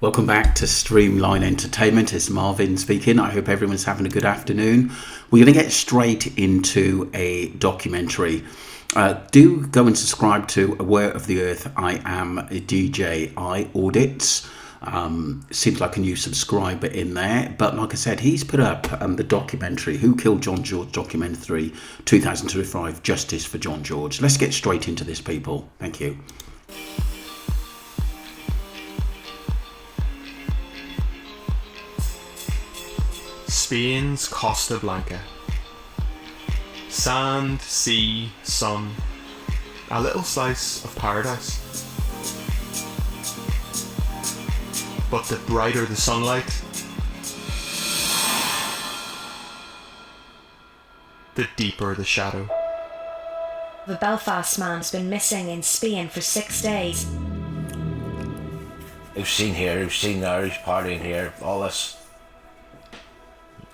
Welcome back to Streamline Entertainment. It's Marvin speaking. I hope everyone's having a good afternoon. We're going to get straight into a documentary. Do go and subscribe to Aware of the Earth. I am a DJ I Audits. Seems like a new subscriber in there. But like I said, he's put up the documentary, Who Killed John George Documentary 2025, Justice for John George. Let's get straight into this, people. Thank you. Spain's Costa Blanca. Sand, sea, sun. A little slice of paradise. But the brighter the sunlight, the deeper the shadow. The Belfast man's been missing in Spain for 6 days. Who's seen here, who's seen there, who's partying here, all this.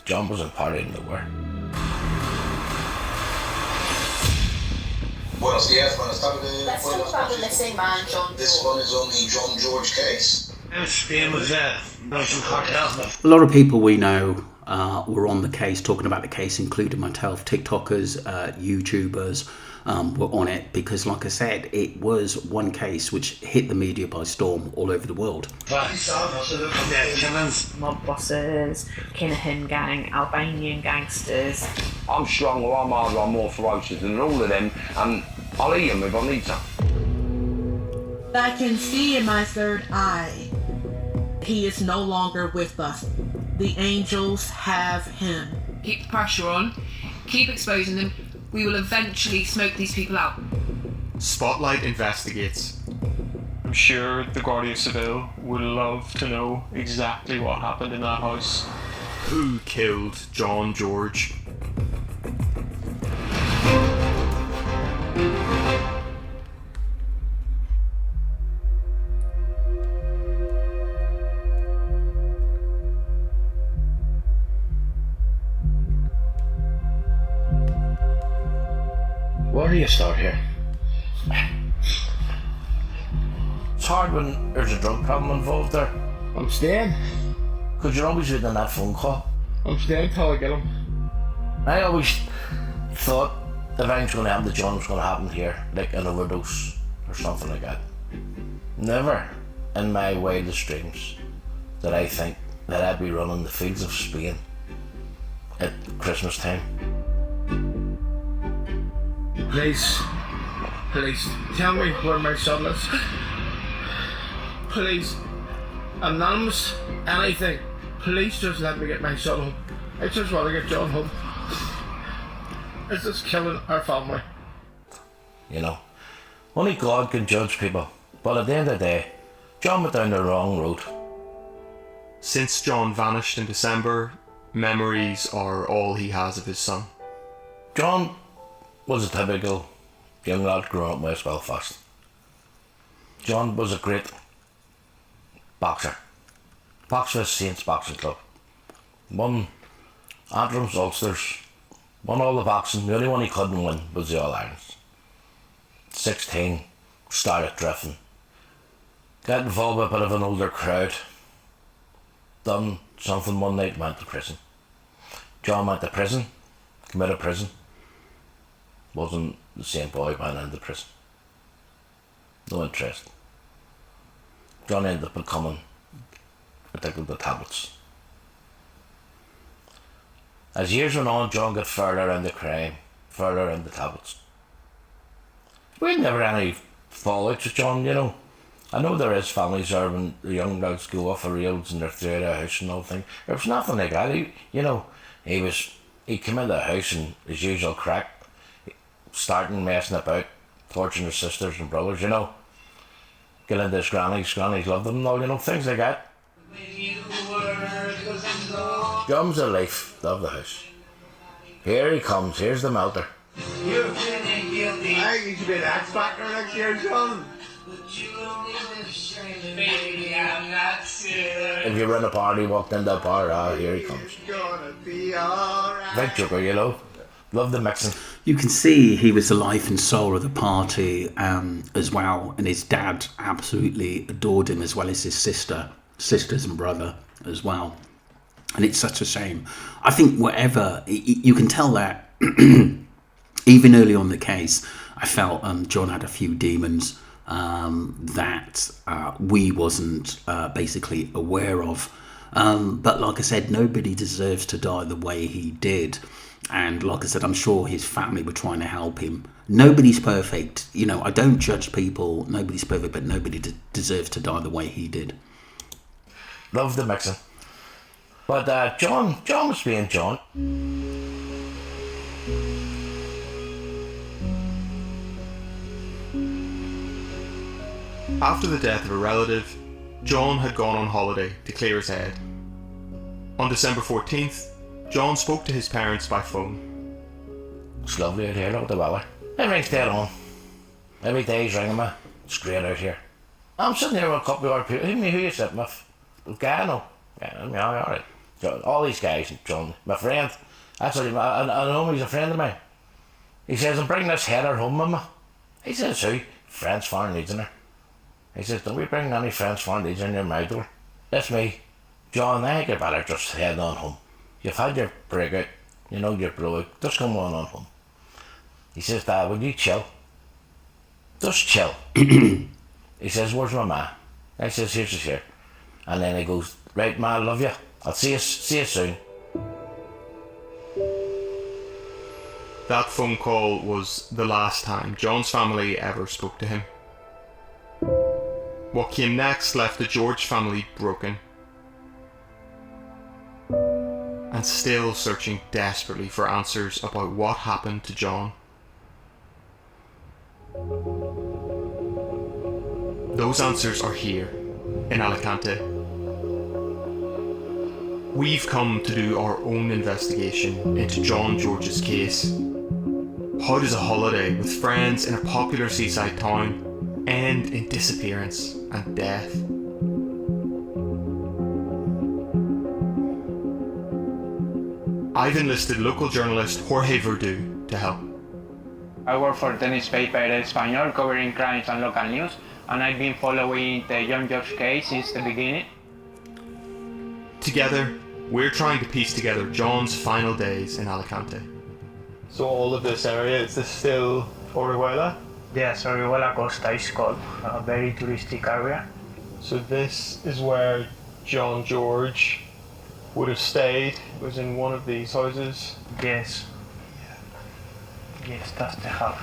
John wasn't partying nowhere. Buenos días, buenas tardes. Let's talk about the missing man, John George. This one is on the John George case. A lot of people we know were on the case, talking about the case, including myself. TikTokers, YouTubers were on it because, like I said, it was one case which hit the media by storm all over the world. Mob bosses, Kinahan gang, Albanian gangsters. I'm stronger, I'm harder, I'm more ferocious than all of them, and I'll eat them if I need to. I can see in my third eye, he is no longer with us. The angels have him. Keep the pressure on, keep exposing them. We will eventually smoke these people out. Spotlight investigates. I'm sure the Guardia Civil would love to know exactly what happened in that house. Who killed John George? Where do you start here? It's hard when there's a drug problem involved there. I'm staying. Because you're always waiting on that phone call. I'm staying till I get him. I always thought if anything's going to happen to John, it's going to happen here, like an overdose or something like that. Never in my wildest dreams did I think that I'd be running the fields of Spain at Christmas time. Please, tell me where my son is. Please, anonymous, anything. Please just let me get my son home. I just want to get John home. It's just killing our family. You know, only God can judge people. But at the end of the day, John went down the wrong road. Since John vanished in December, memories are all he has of his son. John was a typical young lad growing up in West Belfast. John was a great boxer. Boxed for Saints Boxing Club. Won Antrums, Ulsters, won all the boxing. The only one he couldn't win was the All-Irons. 16, started drifting. Got involved with a bit of an older crowd. Done something one night, went to prison. John went to prison, committed prison. Wasn't the same boy went into prison. No interest. John ended up becoming addicted to tablets. As years went on, John got further into crime, further into tablets. We had never any fallouts with John, you know. I know there is families there when the young lads go off the rails and they're through the house and all things. There was nothing like that. He came into the house and his usual crack, starting messing about, torturing his sisters and brothers, you know. Get into his grannies loved them and all, you know, things like that. John's a life, love the house. Here he comes, here's the melter. You're feeling guilty. I think you should be an X Factor next year, John. If you run a party, walked into a bar, here he comes. Gonna be alright. Big joker, you know. Love the mixing. You can see he was the life and soul of the party as well, and his dad absolutely adored him as well as his sister. sisters and brother as well. And it's such a shame. I think whatever, you can tell that even early on in the case, I felt John had a few demons that we wasn't basically aware of. But like I said, nobody deserves to die the way he did. And like I said, I'm sure his family were trying to help him. Nobody's perfect. You know, I don't judge people. Nobody's perfect, but nobody deserves to die the way he did. Love the mixing. But John was being John. After the death of a relative, John had gone on holiday to clear his head. On December 14th, John spoke to his parents by phone. It's lovely out here, look at the weather. Everything's dead on. Every day he's ringing me. It's great out here. I'm sitting here with a couple of other people. Who you sitting with? Gano. Yeah, alright. All these guys, John, my friend. Actually, I know him, he's a friend of mine. He says, I'm bringing this header home with me. He says, who? French Foreign Legionnaire. He says, don't we bring any French Foreign Legionnaire near my door? That's me. John, I think you better just head on home. You've had your breakout, you know, your blowout. Just come on home. He says, Dad, will you chill? Just chill. He says, where's my ma? I says, here's she's here. And then he goes, right, ma, I love you. I'll see you soon. That phone call was the last time John's family ever spoke to him. What came next left the George family broken and still searching desperately for answers about what happened to John. Those answers are here in Alicante. We've come to do our own investigation into John George's case. How does a holiday with friends in a popular seaside town end in disappearance and death? I've enlisted local journalist Jorge Verdu to help. I work for the newspaper El Español, covering crimes and local news, and I've been following the John George case since the beginning. Together, we're trying to piece together John's final days in Alicante. So all of this area, is this still Orihuela? Yes, Orihuela Costa is called, a very touristic area. So this is where John George would have stayed, was in one of these houses? Yes. Yes, that's the house.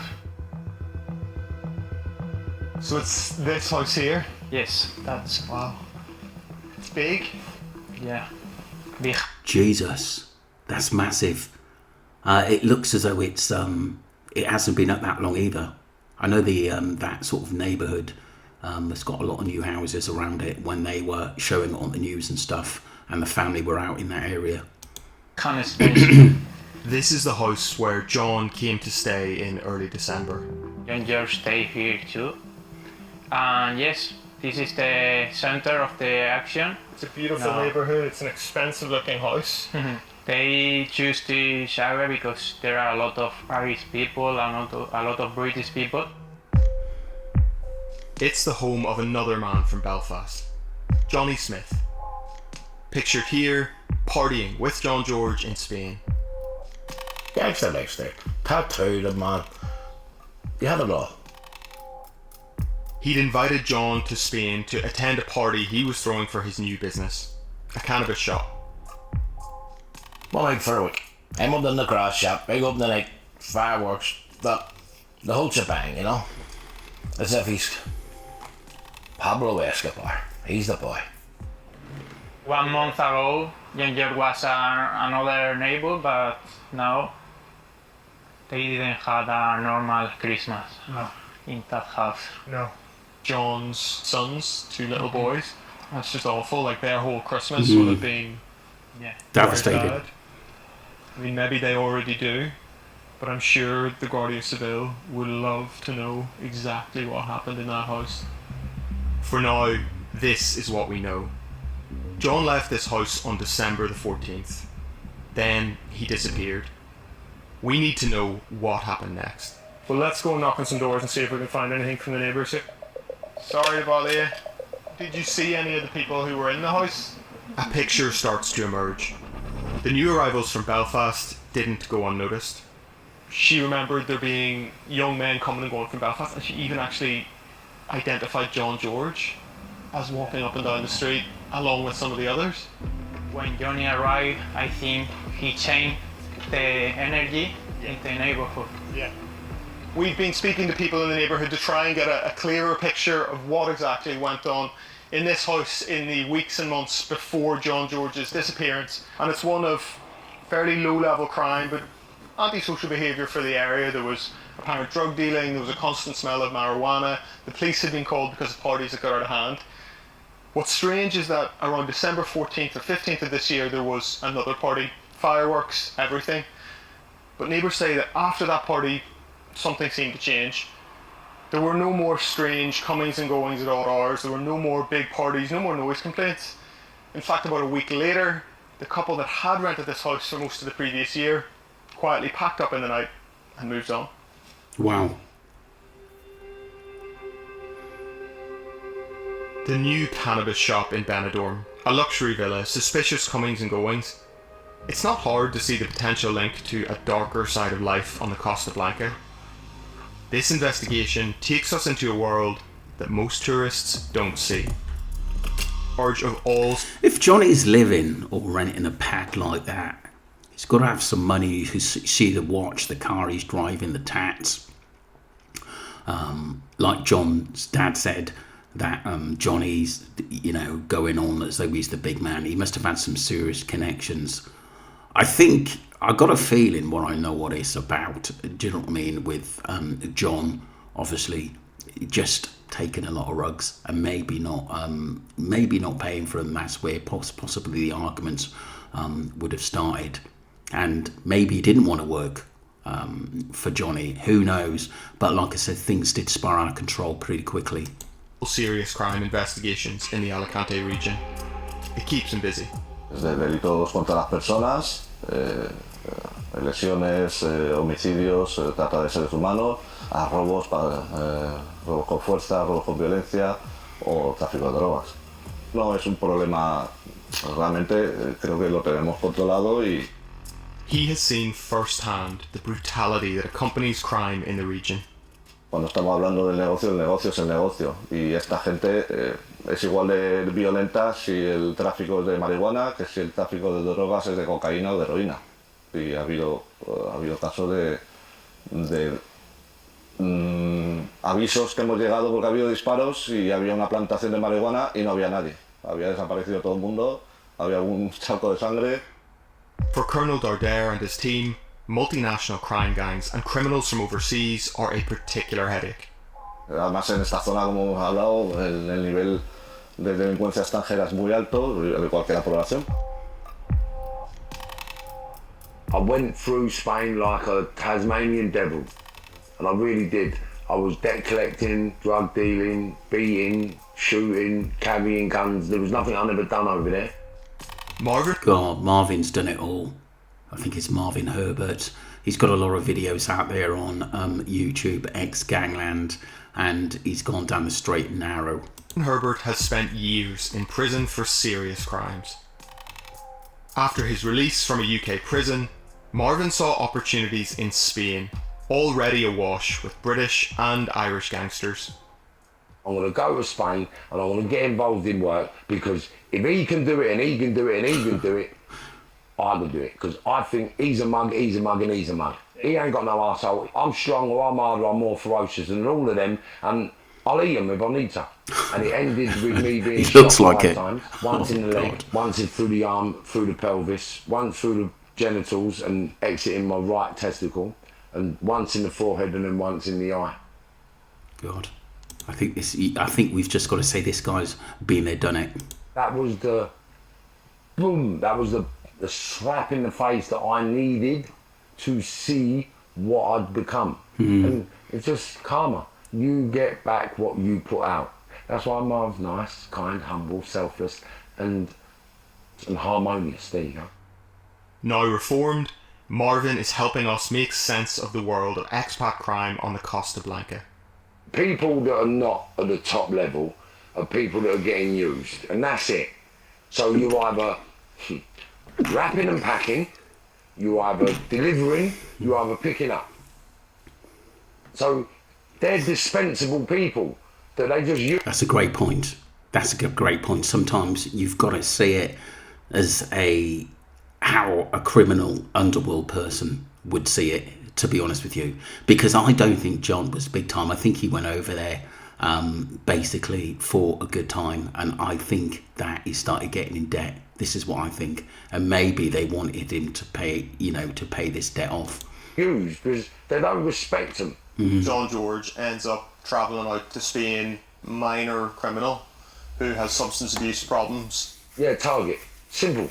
So it's this house here? Yes, that's... Wow. It's big? Yeah. Big. Jesus, that's massive. It looks as though it's it hasn't been up that long either. I know the that sort of neighbourhood has got a lot of new houses around it when they were showing it on the news and stuff, and the family were out in that area. Kind of space. This is the house where John came to stay in early December. John George stayed here too. And yes, this is the center of the action. It's a beautiful neighbourhood, it's an expensive looking house. They choose this area because there are a lot of Irish people and a lot of British people. It's the home of another man from Belfast, Johnny Smith. Pictured here, partying with John George in Spain. Gangster lifestyle. Tattooed man. You had it all. He'd invited John to Spain to attend a party he was throwing for his new business, a cannabis shop. One night for a week. I'm up in the grass shop, big up the night, fireworks, the whole shebang, you know? As if he's Pablo Escobar. He's the boy. 1 month ago, John George was another neighbor, but now they didn't have a normal Christmas in that house. No. John's sons, 2 little boys. That's just awful. Like their whole Christmas would have been Devastated. I mean, maybe they already do, but I'm sure the Guardia Civil would love to know exactly what happened in that house. For now, this is what we know. John left this house on December the 14th. Then he disappeared. We need to know what happened next. Well, let's go knock on some doors and see if we can find anything from the neighbours here. Sorry to bother you. Did you see any of the people who were in the house? A picture starts to emerge. The new arrivals from Belfast didn't go unnoticed. She remembered there being young men coming and going from Belfast, and she even actually identified John George as walking up and down the street along with some of the others. When Johnny arrived, I think he changed the energy in the neighborhood. Yeah. We've been speaking to people in the neighbourhood to try and get a clearer picture of what exactly went on in this house in the weeks and months before John George's disappearance. And it's one of fairly low-level crime, but antisocial behaviour for the area. There was apparent drug dealing, there was a constant smell of marijuana. The police had been called because of parties that got out of hand. What's strange is that around December 14th or 15th of this year, there was another party, fireworks, everything. But neighbours say that after that party, something seemed to change. There were no more strange comings and goings at odd hours. There were no more big parties, no more noise complaints. In fact, about a week later, the couple that had rented this house for most of the previous year quietly packed up in the night and moved on. Wow. The new cannabis shop in Benidorm, a luxury villa, suspicious comings and goings. It's not hard to see the potential link to a darker side of life on the Costa Blanca. This investigation takes us into a world that most tourists don't see. Urge of all. If Johnny's living or renting a pad like that, he's got to have some money. You can see the watch, the car he's driving, the tats. Like John's dad said, that Johnny's, going on as though he's the big man. He must have had some serious connections. I think I got a feeling what I know what it's about. Do you know what I mean? With John, obviously, just taking a lot of rugs and maybe not paying for them. That's where possibly the arguments would have started. And maybe he didn't want to work for Johnny. Who knows? But like I said, things did spiral out of control pretty quickly. Serious crime investigations in the Alicante region. It keeps him busy. Desde delitos contra las personas, lesiones, homicidios, trata de seres humanos, a robos con fuerza, robos con violencia o tráfico de drogas. No es un problema, realmente creo que lo tenemos controlado y... He has seen firsthand the brutality that accompanies crime in the region. Cuando estamos hablando del negocio, el negocio es el negocio. Y esta gente es igual de violenta si el tráfico es de marihuana que si el tráfico de drogas es de cocaína o de heroína. Y ha habido casos de avisos que hemos llegado porque ha habido disparos y había una plantación de marihuana y no había nadie. Había desaparecido todo el mundo, había un charco de sangre. For Colonel Dardere and his team, multinational crime gangs and criminals from overseas are a particular headache. Además en esta zona, como hemos hablado, el nivel de delincuencia extranjera es muy alto, al igual que la población. I went through Spain like a Tasmanian devil, and I really did. I was debt collecting, drug dealing, beating, shooting, carrying guns. There was nothing I'd never done over there. Marvin's done it all. I think it's Marvin Herbert. He's got a lot of videos out there on YouTube, ex-Gangland, and he's gone down the straight and narrow. Herbert has spent years in prison for serious crimes. After his release from a UK prison, Marvin saw opportunities in Spain, already awash with British and Irish gangsters. I'm going to go to Spain and I'm going to get involved in work, because if he can do it and he can do it and he can do it, I can do it, because I think he's a mug and he's a mug. He ain't got no arsehole. I'm stronger, I'm harder, I'm more ferocious than all of them, and I'll eat them if I need to. And it ended with me being shot like 5 times. Once in the leg, once through the arm, through the pelvis, once through the genitals and exiting my right testicle, and once in the forehead and then once in the eye. God. I think we've just got to say this guy's been there, done it. That was the boom, that was the slap in the face that I needed to see what I'd become. And it's just karma. You get back what you put out. That's why Marv's nice, kind, humble, selfless, and harmonious. There you go. Now reformed, Marvin is helping us make sense of the world of expat crime on the Costa Blanca. People that are not at the top level of people that are getting used, and that's it. So you either wrapping and packing, you either delivering, you either picking up. So they're dispensable people that they just use. That's a great point. That's a great point. Sometimes you've got to see it as how a criminal underworld person would see it, to be honest with you, because I don't think John was big time. I think he went over there basically for a good time, and I think that he started getting in debt. This is what I think, and maybe they wanted him to pay, to pay this debt off. Used because they don't respect him. John George ends up travelling out to Spain, minor criminal who has substance abuse problems. Yeah, target. Simple.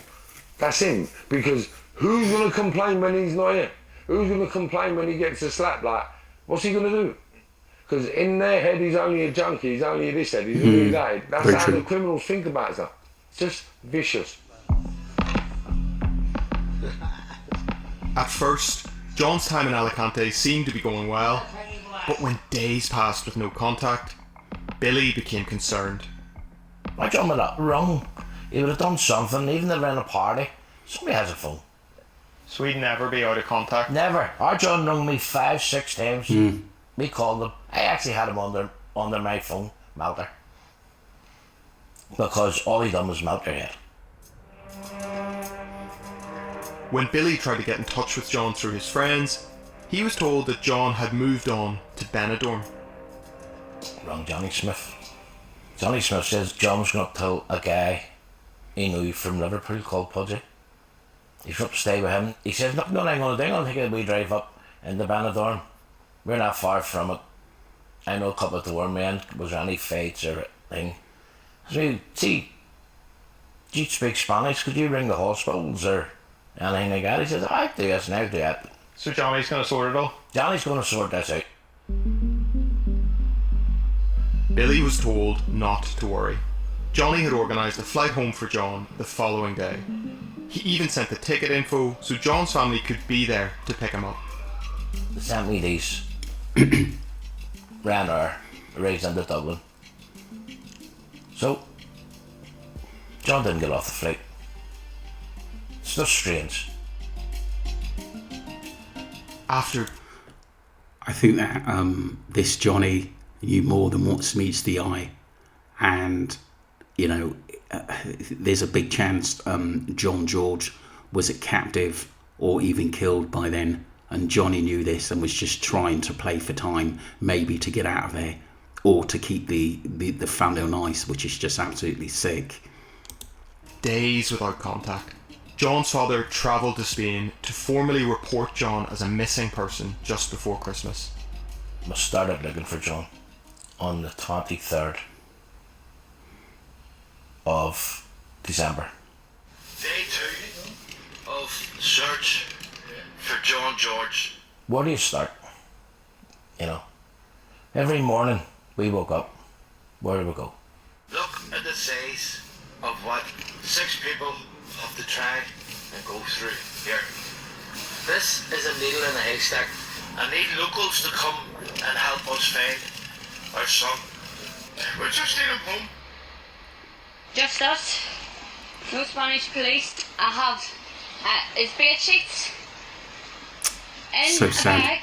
That's him. Because who's going to complain when he's not here? Who's going to complain when he gets a slap? Like, what's he going to do? Because in their head, he's only a junkie, he's only this head, he's only that head. That's Very how true. the criminals think about it. Just vicious. At first, John's time in Alicante seemed to be going well, but when days passed with no contact, Billy became concerned. My John went up wrong. He would have done something, even if around a party. Somebody has a phone. So he'd never be out of contact? Never. Our John rung me 5-6 times. We called him. I actually had him under my phone, Malter. Because all he done was Malter head. When Billy tried to get in touch with John through his friends, he was told that John had moved on to Benidorm. Wrong Johnny Smith. Johnny Smith says John was going to tell a guy he knew from Liverpool called Pudgy. He's up to stay with him. He says, nothing I'm going to do, I'll take a wee drive up into Benidorm. We're not far from it. I know a couple of the war men. Was there any fights or thing? So, see, do you speak Spanish? Could you ring the hospitals or anything like that? He says, I do this and I do that. So Johnny's going to sort it all? Johnny's going to sort this out. Billy was told not to worry. Johnny had organised a flight home for John the following day. He even sent the ticket info so John's family could be there to pick him up. They sent me these. Ryanair, raised into Dublin. So, John didn't get off the flight. It's just strange. After... I think that this Johnny knew more than what meets the eye, and there's a big chance John George was a captive or even killed by then, and Johnny knew this and was just trying to play for time, maybe to get out of there or to keep the family on ice, which is just absolutely sick. Days without contact. John's father travelled to Spain to formally report John as a missing person just before Christmas. We started looking for John on the 23rd of December. Day 2 of search for John George. Where do you start? Every morning we woke up. Where do we go? Look at the size of what 6 people have to try and go through here. This is a needle in a haystack. I need locals to come and help us find our son. We're just in home. Just us. No Spanish police. I have his bed sheets in So a sad. bag.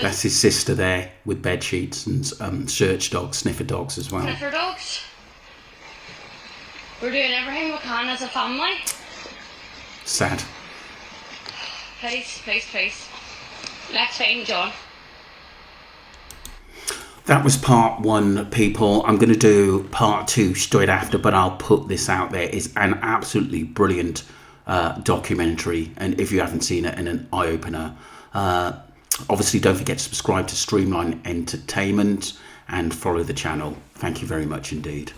That's his sister there with bed sheets and search dogs, sniffer dogs as well. Sniffer dogs. We're doing everything we can as a family. Sad. Please, please, please. Let's find John. That was part 1, people. I'm going to do part 2 straight after, but I'll put this out there. It's an absolutely brilliant documentary, and if you haven't seen it, and an eye-opener. Obviously, don't forget to subscribe to Streamline Entertainment and follow the channel. Thank you very much indeed.